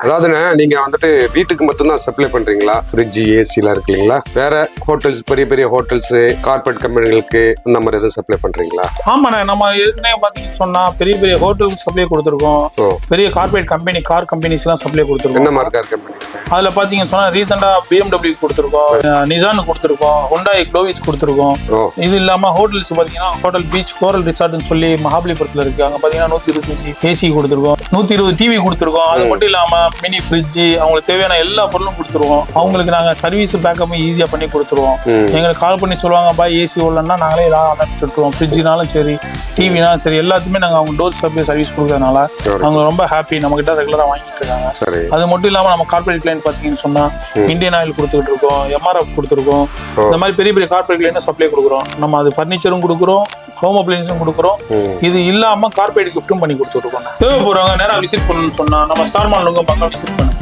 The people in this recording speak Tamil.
அதாவதுண்ணே நீங்க வந்துட்டு வீட்டுக்கு மட்டும்தான் சப்ளை பண்றீங்களா? ஃப்ரிட்ஜ், ஏசிலாம் இருக்கு இல்லைங்களா? வேற ஹோட்டல்ஸ், பெரிய பெரிய ஹோட்டல்ஸ், கார்பரேட் கம்பெனிகளுக்கு இந்த மாதிரி எதுவும் சப்ளை பண்றீங்களா? ஆமாண்ணே, நம்ம ஏற்கனவே பாத்தீங்கன்னு சொன்னா பெரிய பெரிய ஹோட்டலுக்கு சப்ளை கொடுத்துருக்கோம். பெரிய கார்பரேட் கம்பெனி, கார் கம்பெனிஸ் எல்லாம் சப்ளை கொடுத்துருக்கோம். என்ன மாதிரி கார் கம்பெனி? அதுல பாத்தீங்கன்னு சொன்னா ரீசெண்டா BMW கொடுத்துருக்கோம், நிசான் கொடுத்துருக்கோம், ஹோண்டாய் க்ளோவிஸ் கொடுத்துருக்கோம். இது இல்லாம ஹோட்டல்ஸ் பாத்தீங்கன்னா ஹோட்டல் பீச் கோரல் ரிசார்ட்னு சொல்லி மகாபலிபுரத்துல இருக்கு. அங்க பாத்தீங்கன்னா 120 ஏசி கொடுத்துருக்கோம், 120 டிவி கொடுத்துருக்கோம். அது மட்டும் இல்லாம மினி ஃப்ரிட்ஜ், அவங்களுக்கு தேவையான எல்லா பொருளும் கொடுத்துருவோம். அவங்களுக்கு நாங்க சர்வீஸ் பேக்கப் ஈஸியா பண்ணி கொடுத்துருவோம். எங்களுக்கு கால் பண்ணி சொல்லுவாங்க, பாய் ஏசி ஓடலன்னா நாங்களே ஏதாவது அனுப்பிச்சு விட்டுருவோம். ஃப்ரிட்ஜ்னாலும் சரி, டிவினாலும் சரி, எல்லாத்துமே நாங்க அவங்க டோர் ஸ்டெப் சர்வீஸ் கொடுக்கறதுனால அவங்க ரொம்ப ஹாப்பி, நம்ம கிட்ட ரெகுலரா வாங்கிட்டு இருக்காங்க. அது மட்டும் இல்லாம நம்ம கார்பரேட் கிளைண்ட் பாத்தீங்கன்னு சொன்னா இந்தியன் ஆயில் கொடுத்துட்டு இருக்கோம், MRF கொடுத்துருக்கோம். இந்த மாதிரி பெரிய பெரிய கார்பரேட் கிளைண்ட் சப்ளை கொடுக்குறோம். நம்ம அது பர்னிச்சரும் கொடுக்குறோம், ஹோம் அப்ளையன்ஸும் கொடுக்குறோம். இது இல்லாம கார்பரேட் கிஃப்ட்டும் பண்ணி கொடுத்துருக்கோம். தேவைப்படுறவங்க நேரம் விசிட் பண்ணணும்னு சொன்னா நம்ம ஸ்டார் மால் பக்கம் விசிட் பண்ணுங்க.